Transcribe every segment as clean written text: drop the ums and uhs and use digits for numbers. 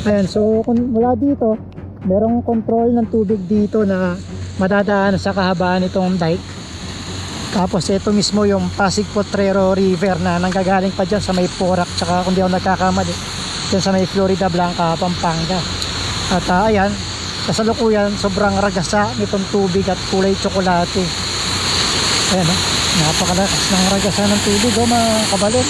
Ayan, so mula dito merong control ng tubig dito na madadaan sa kahabaan nitong dike. Tapos ito mismo yung Pasig Potrero River na nanggagaling pa dyan sa may Porac, tsaka kung di ako nagkakamali dyan sa may Florida Blanca, Pampanga. At ayan, kasalukuyan sobrang ragasa nitong tubig at kulay tsokolate. Ayan napakalakas ng ragasa ng tubig mga kabalin.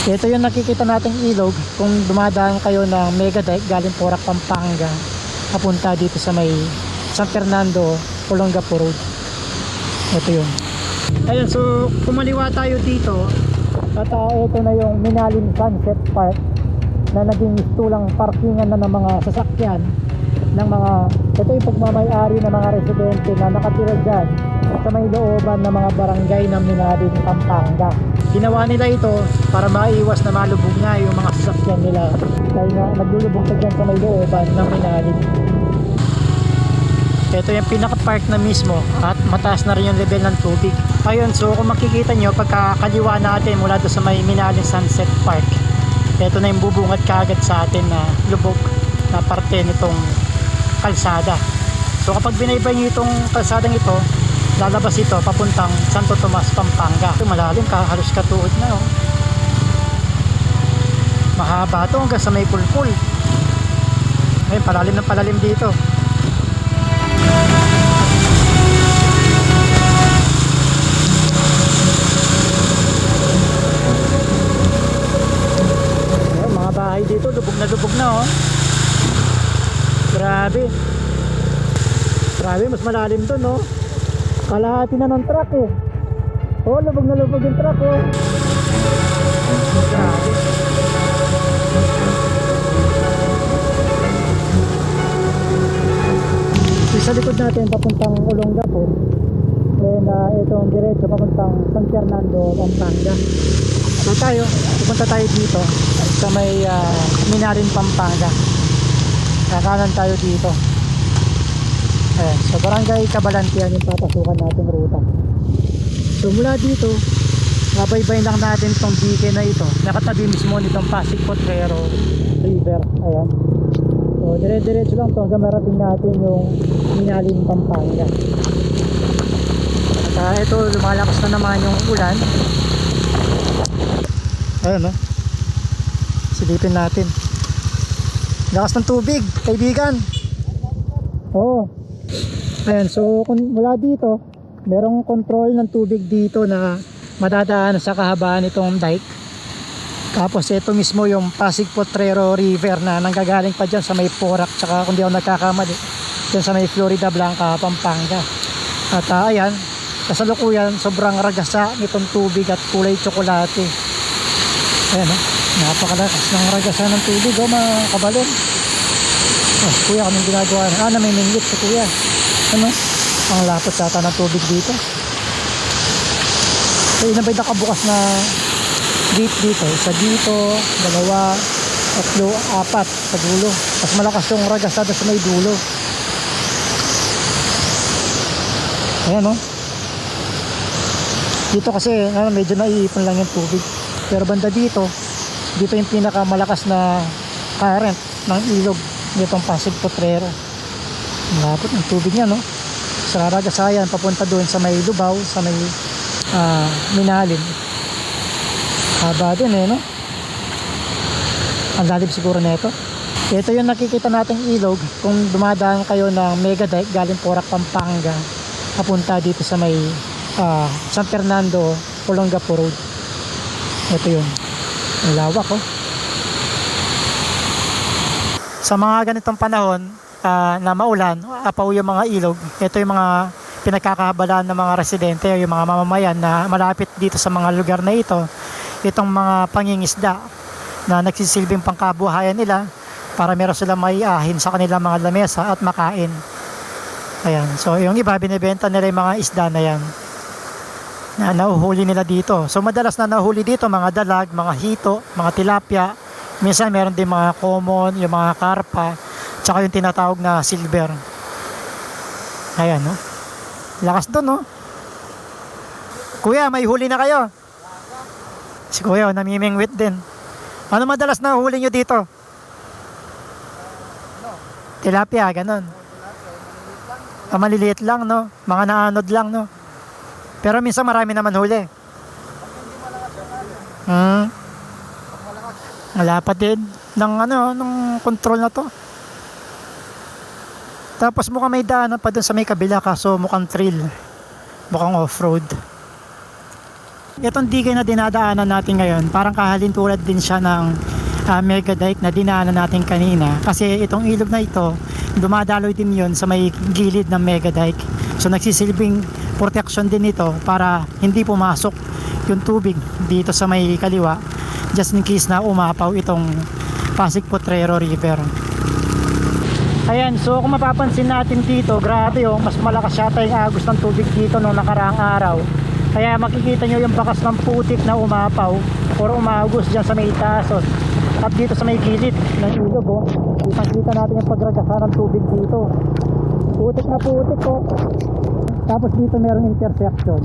Ito yung nakikita nating ilog kung dumadaan kayo ng Mega Dike galing Porac, Pampanga papunta dito sa may San Fernando, Olongapo Road. Ito yun. Ayan, so kumaliwa tayo dito at ito na yung Minalim Sunset Park na naging istulang parkingan na ng mga sasakyan ng mga, ito yung pagmamay-ari ng mga residente na nakatira dyan sa may looban ng mga barangay ng Minalim, Pampanga. Ginawa nila ito para maiwas na malubog nga yung mga sasakyan nila dahil nga naglulubog na dyan sa may looban ng Minalim. Ito yung pinaka-park na mismo at mataas na rin yung level ng tubig. Ayun, so kung makikita nyo pagkakaliwa natin mula doon sa may Minalim Sunset Park, ito na yung bubungad kaagad sa atin na lubog na parte nitong kalsada. So kapag binaybay nyo itong kalsadang ito, lalabas ito papuntang Santo Tomas, Pampanga. Ito malalim, halos katuod na mahaba ito hanggang sa may pulpul. Ayun, palalim ng palalim dito. Bahay dito, lubog na grabe, mas malalim to kalahati na ng truck lubog na lubog yung truck grabe. Sa likod natin papuntang Olongapo, then itong diretso papuntang San Fernando, Pampanga. So pupunta tayo dito sa may Minalim, Pampanga. Kakanan tayo dito. Ayan, so barangay Cabalantian yung papasukan natin ruta. So mula dito, mabaybay lang natin itong dike na ito. Nakatabi mismo nitong Pasig Potrero River. Ayan. So dire-diretso lang ito hanggang marating natin yung Minalim, Pampanga. At ito, lumalakas na naman yung ulan. Ayan silipin natin. Lakas ng tubig, kaibigan. Ayan, so mula dito merong control ng tubig dito na madadaan sa kahabaan nitong dike. Tapos ito mismo yung Pasig Potrero River na nanggagaling pa dyan sa may Porac, tsaka kung di ako nagkakamali dyan sa may Florida Blanca, Pampanga. At ayan, kasalukuyan sobrang ragasa nitong tubig at kulay tsokolate. Ayan napakalakas ng ragasa ng tubig mga kabalin. Kuya, kaming ginagawa na may mingit si kuya. Ang lapot yata ng tubig dito. So yun na ba'y nakabukas na gate dito? Isa dito, dalawa, tatlo, apat sa dulo. Mas malakas yung ragasada sa may dulo. Ayan dito kasi medyo naiipon lang yung tubig. Pero banda dito yung pinakamalakas na current ng ilog nitong Pasig Potrero. Malapot ng tubig niya sa ragasayan papunta doon sa may Lubao, sa may Minalim. Haba din ang lalim siguro nito. Ito yung nakikita nating ilog kung dumadaan kayo ng Mega Dike galing Porac, Pampanga papunta dito sa may San Fernando, Olongapo Road. Ito yun, ang lawak sa mga ganitong panahon na maulan, apaw yung mga ilog. Ito yung mga pinagkakabalaan ng mga residente o yung mga mamamayan na malapit dito sa mga lugar na ito. Itong mga pangingisda na nagsisilbing pangkabuhayan nila para meron silang maiahin sa kanilang mga lamesa at makain. Ayan, so yung iba binibenta nila yung mga isda na yan na nahuhuli nila dito. So madalas na nahuhuli dito mga dalag, mga hito, mga tilapia. Minsan meron din mga common, yung mga karpa, tsaka yung tinatawag na silver. Ayan lakas doon Kuya, may huli na kayo? Si kuya namimingwit din. Ano madalas na huli nyo dito? Tilapia, ganun. Maliliit lang, no? Mga naanod lang, no? Pero minsan marami naman huli. Malapat din ng ng control na to. Tapos mukhang may daanan pa dun sa may kabila, kaso mukhang trail. Mukhang off-road. Itong digay na dinadaanan natin ngayon, parang kahalin tulad din siya ng mega dike na dinaanan natin kanina. Kasi itong ilog na ito, dumadaloy din yun sa may gilid ng mega dike. So nagsisilbing protection din ito para hindi pumasok yung tubig dito sa may kaliwa, just in case na umapaw itong Pasig Potrero River. Ayan, so kung mapapansin natin dito, grabe mas malakas yata yung agos ng tubig dito nung nakaraang araw. Kaya makikita nyo yung bakas ng putik na umapaw or umagos dyan sa may tasos. At dito sa may gilid ng ilog, kitang-kita natin yung pagragasa ng tubig dito. Putik na putik, Tapos dito merong intersection.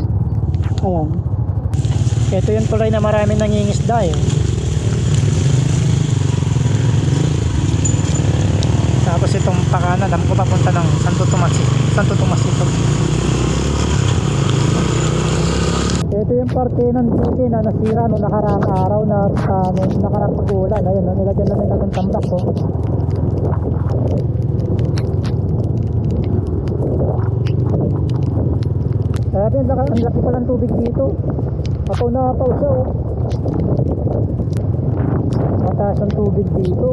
Ayan. Ito yung tulay na maraming nangingisda Tapos itong pakanan, alam ko papunta ng Santo Tomas ito. Ito yung parte ng dike na nasira noong nakaraang araw na nakaraang pag-ulan. Ayun, nilagyan na nila ng tambak Sabi, ang laki pa ng tubig dito. Apaw siya Mataas ang tubig dito.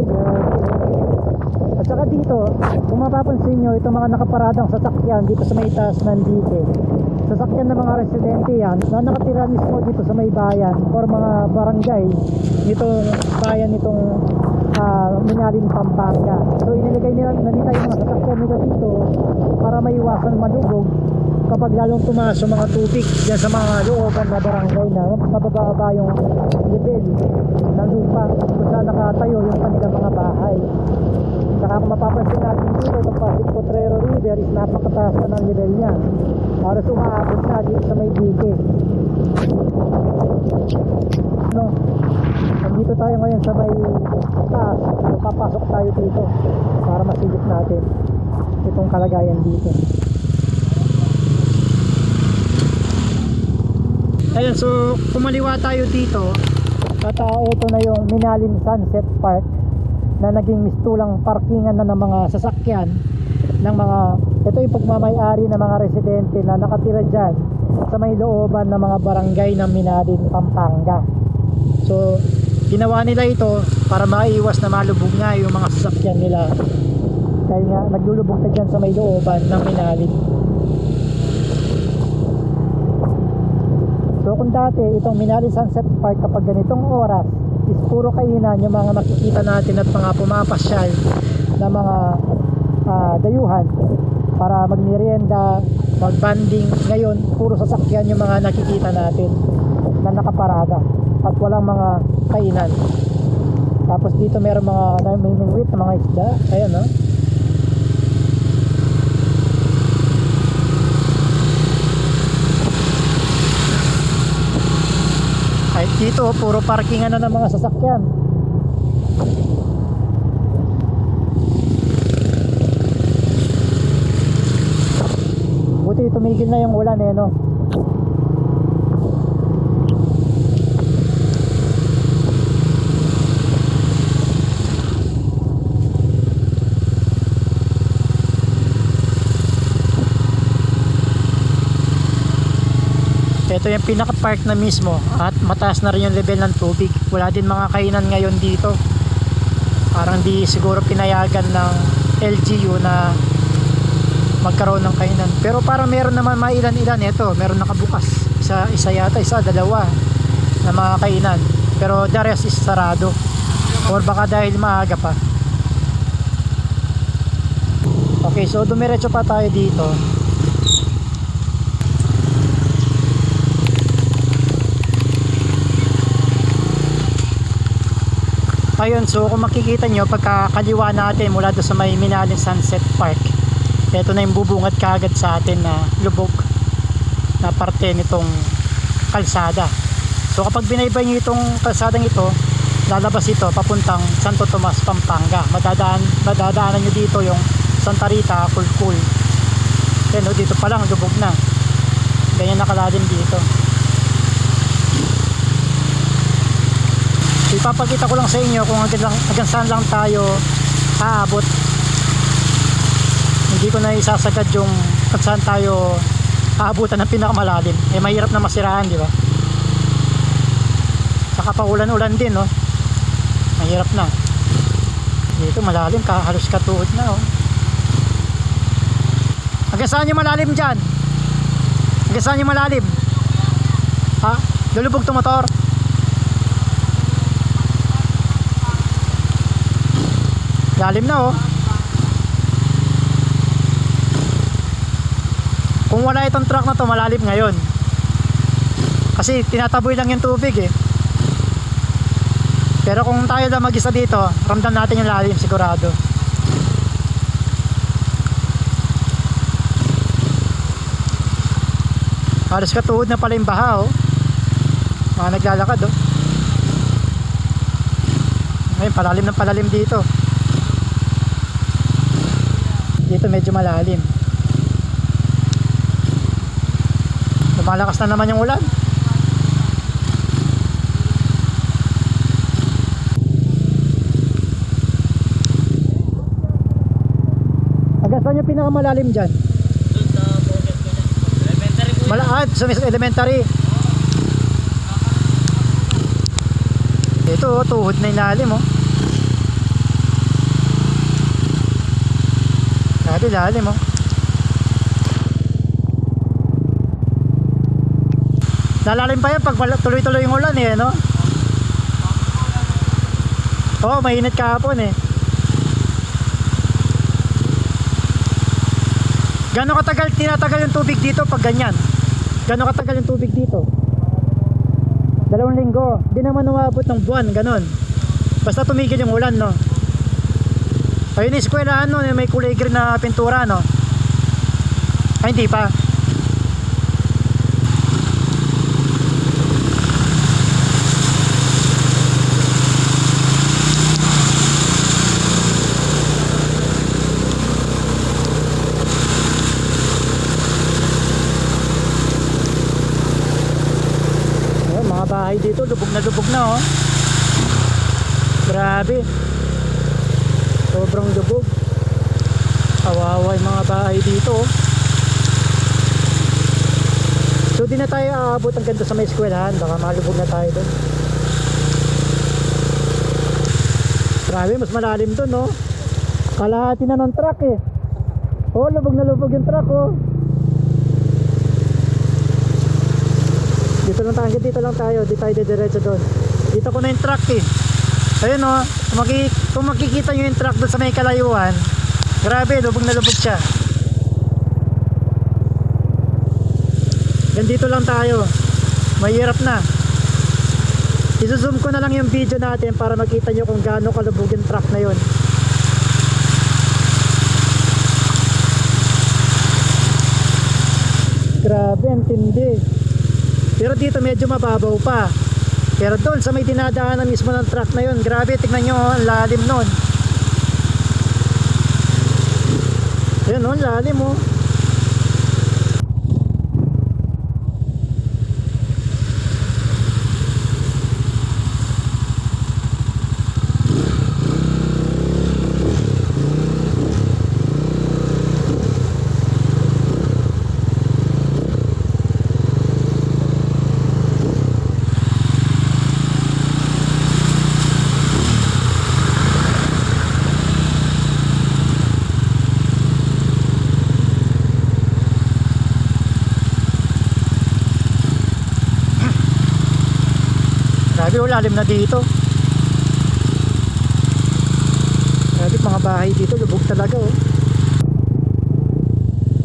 At saka dito, kung mapapansin nyo, itong mga nakaparadang sasakyan dito sa may taas ng dike, sasakyan ng mga residente yan na nakatira mismo dito sa may bayan or mga barangay nitong bayan nitong Minalin, Pampanga. So inilagay nila yung mga sasakyan nila dito para maiwasan malubog kapag lalong tumaas yung mga tubig yan sa mga looban na barangay na mabababa yung level ng lupa kung saan nakatayo yung kanilang mga bahay. Saka kung mapapansin natin dito, itong Pasig Potrero River is napakataas na ng level niya. Para umaabot na dito sa may dike. Nandito tayo ngayon sa may taas. Papasok tayo dito para masilip natin itong kalagayan dito. Ayan, so kumaliwa tayo dito at ito na yung Minalin Sunset Park na naging mistulang parkingan na ng mga sasakyan ng mga, ito yung pagmamay-ari ng mga residente na nakatira dyan sa may looban ng mga barangay ng Minalin, Pampanga. So ginawa nila ito para maiwas na malubog nga yung mga sasakyan nila dahil nga naglulubog na dyan sa may looban ng Minalin. So kung dati itong Minalin Sunset Park kapag ganitong oras is puro kainan yung mga makikita natin at mga pumapasyal na mga dayuhan para magmerienda, magbanding. Ngayon puro sasakyan yung mga nakikita natin na nakaparada at walang mga kainan. Tapos dito meron mga namimingwit na mga isda. Ayan Ay, dito puro parkingan na ng mga sasakyan. Buti tumigil na yung ulan no. Ito yung pinaka-park na mismo at mataas na rin yung level ng tubig. Wala din mga kainan ngayon dito. Parang di siguro pinayagan ng LGU na magkaroon ng kainan. Pero parang meron naman mailan-ilan. Ito, meron nakabukas. Isa yata, dalawa na mga kainan. Pero the rest is sarado. Or baka dahil maaga pa. Okay, so dumiretso pa tayo dito. Ayun, so kung makikita nyo pagkakaliwa natin mula doon sa may Minalin Sunset Park, ito na yung bubungad kaagad sa atin na lubog na parte nitong kalsada. So kapag binaybay nyo itong kalsadang ito, lalabas ito papuntang Santo Tomas, Pampanga. Madadaanan nyo dito yung Santa Rita, Kulkul. Yan, dito pa lang lubog na. Ganyan nakalalim dito. Ipapakita ko lang sa inyo kung hanggang saan lang tayo aabot. Hindi ko na isasagad yung kung saan tayo aabutan ng pinakamalalim. Mahirap na masiraan, di ba? Saka pa ulan-ulan din, no? Mahirap na. Dito malalim, halos katuhod na, oh. Hanggang saan yung malalim dyan? Hanggang saan yung malalim? Ha? Lulubog itong motor? Lalim na, oh. Kung wala itong truck na to, malalim ngayon. Kasi tinataboy lang yung tubig, eh. Pero kung tayo lang mag-isa dito, ramdam natin yung lalim, sigurado. Halos katuhod na pala yung baha, oh. Mga naglalakad, oh. Ngayon, palalim ng palalim dito. Dito medyo malalim. Lumalakas na naman yung ulan. Hanggang saan yung pinakamalalim dyan? Doon sa pocket ko na. Elementary po. Sa elementary. Ito, oh, tuhod na ilalim, oh. Grabe, lalim, oh. Lalalim pa yan pag tuloy-tuloy yung ulan, eh, no? Oo, mainit kahapon, eh. Gano'ng katagal tinatagal yung tubig dito pag ganyan? Gano'ng katagal yung tubig dito? 2 linggo. Di naman umabot ng buwan, ganon. Basta tumigil yung ulan, no? Ayun yung eskwelahan, no? May kulay green na pintura, no? Ay, hindi pa. Bahay dito, lubog na, oh. Grabe. Sobrang lubog. Kawawa yung mga bahay dito, oh. So di na tayo aabot ang ganda sa may eskwelahan, baka malubog na tayo doon. Grabe, mas malalim doon, oh. Kalahati na ng truck, eh. Oh, lubog na lubog yung truck, oh. Dito lang tayo, di tayo diretso doon. Dito ko na yung truck, eh. Ayun, oh, kung makikita nyo yung truck doon sa may kalayuan, grabe, lubog na lubog siya. Yan, dito lang tayo. Mahirap na. I-zoom ko na lang yung video natin para makita nyo kung gaano kalubog yung truck na yun. Grabe, ang tindi. Pero dito medyo mababaw pa. Pero doon sa may dinadaanan mismo ng truck na yun, grabe, tignan nyo, ang lalim nun. Ayun, ang lalim, oh. Grabe, lalim na dito. Grabe, mga bahay dito, lubog talaga, oh.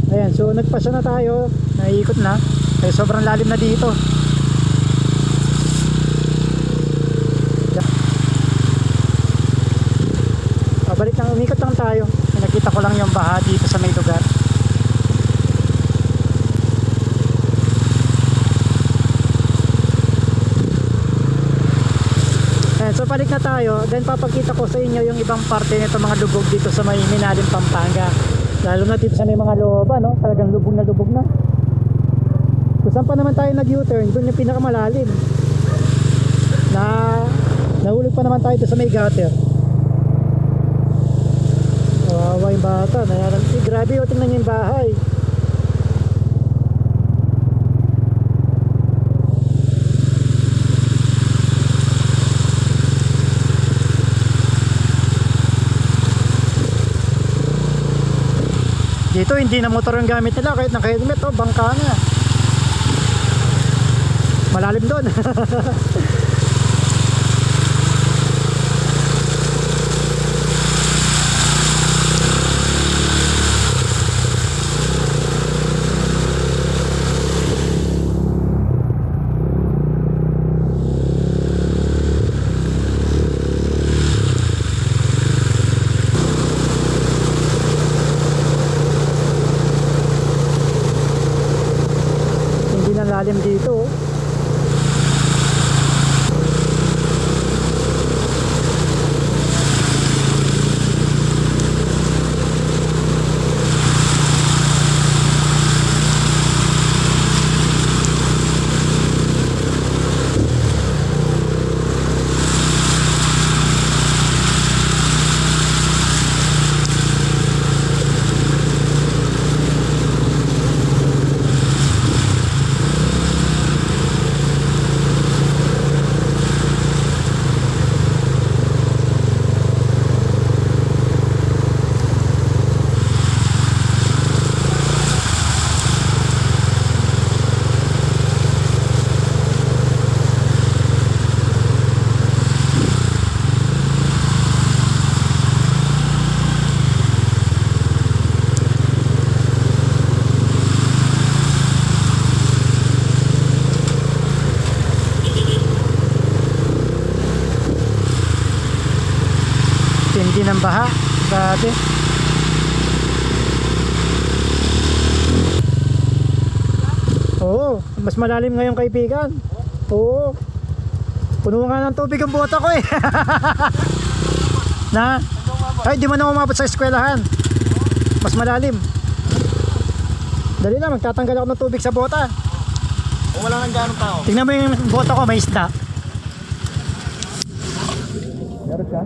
Ayan, so nagpasya na tayo, naiikot na. Kaya sobrang lalim na dito. Balik lang, umikot lang tayo. Nakita ko lang yung baha dito sa may lugar. So balik na tayo, then papakita ko sa inyo yung ibang parte nito mga lubog dito sa may Minalim, Pampanga. Lalo na dito sa may mga looban, no? Talagang lubog na lubog na. Kung saan pa naman tayo nag-U-turn, doon yung pinakamalalim. Nahulog pa naman tayo doon sa may gutter. Kawawa yung bata. Grabe, o tingnan nyo yung bahay. Dito hindi na motor yung gamit nila, kahit naka-helmet, oh, bangka na. Malalim doon. Hindi na lalim dito, oh. Hindi ng baha. Grabe. Oo, mas malalim ngayon kaibigan. Oo. Puno nga ng tubig ang bota ko eh. Na? Ay, di mo na umabot sa eskwelahan. Mas malalim. Dali na, magtatanggal ako ng tubig sa bota. Kung wala nang ganong tao. Tingnan mo yung bota ko, may isda. Meron siya?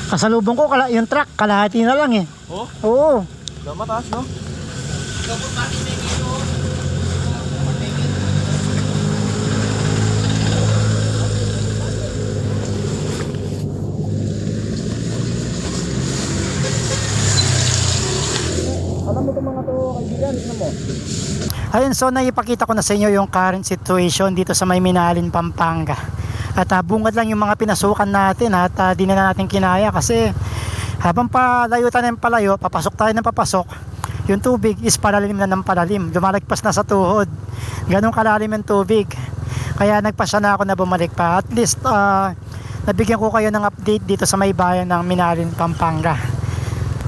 Kasalubong ko yung truck, kalahati na lang eh. Oh? Oo. Mataas, no? Alam mo itong mga to, kaibigan, tignan mo. Ayun, so naipakita ko na sa inyo yung current situation dito sa may Minalim, Pampanga. At bungad lang yung mga pinasukan natin at di na natin kinaya kasi habang palayo tayo ng palayo, papasok tayo ng papasok, yung tubig is palalim na ng palalim, lumalagpas na sa tuhod, ganun kalalim yung tubig. Kaya nagpasya na ako na bumalik pa. At least nabigyan ko kayo ng update dito sa may bayan ng Minalim, Pampanga.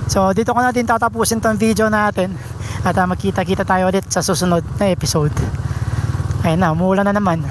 So dito ko na din tatapusin tong video natin at magkita-kita tayo ulit sa susunod na episode. Ayun na, umuulan na naman.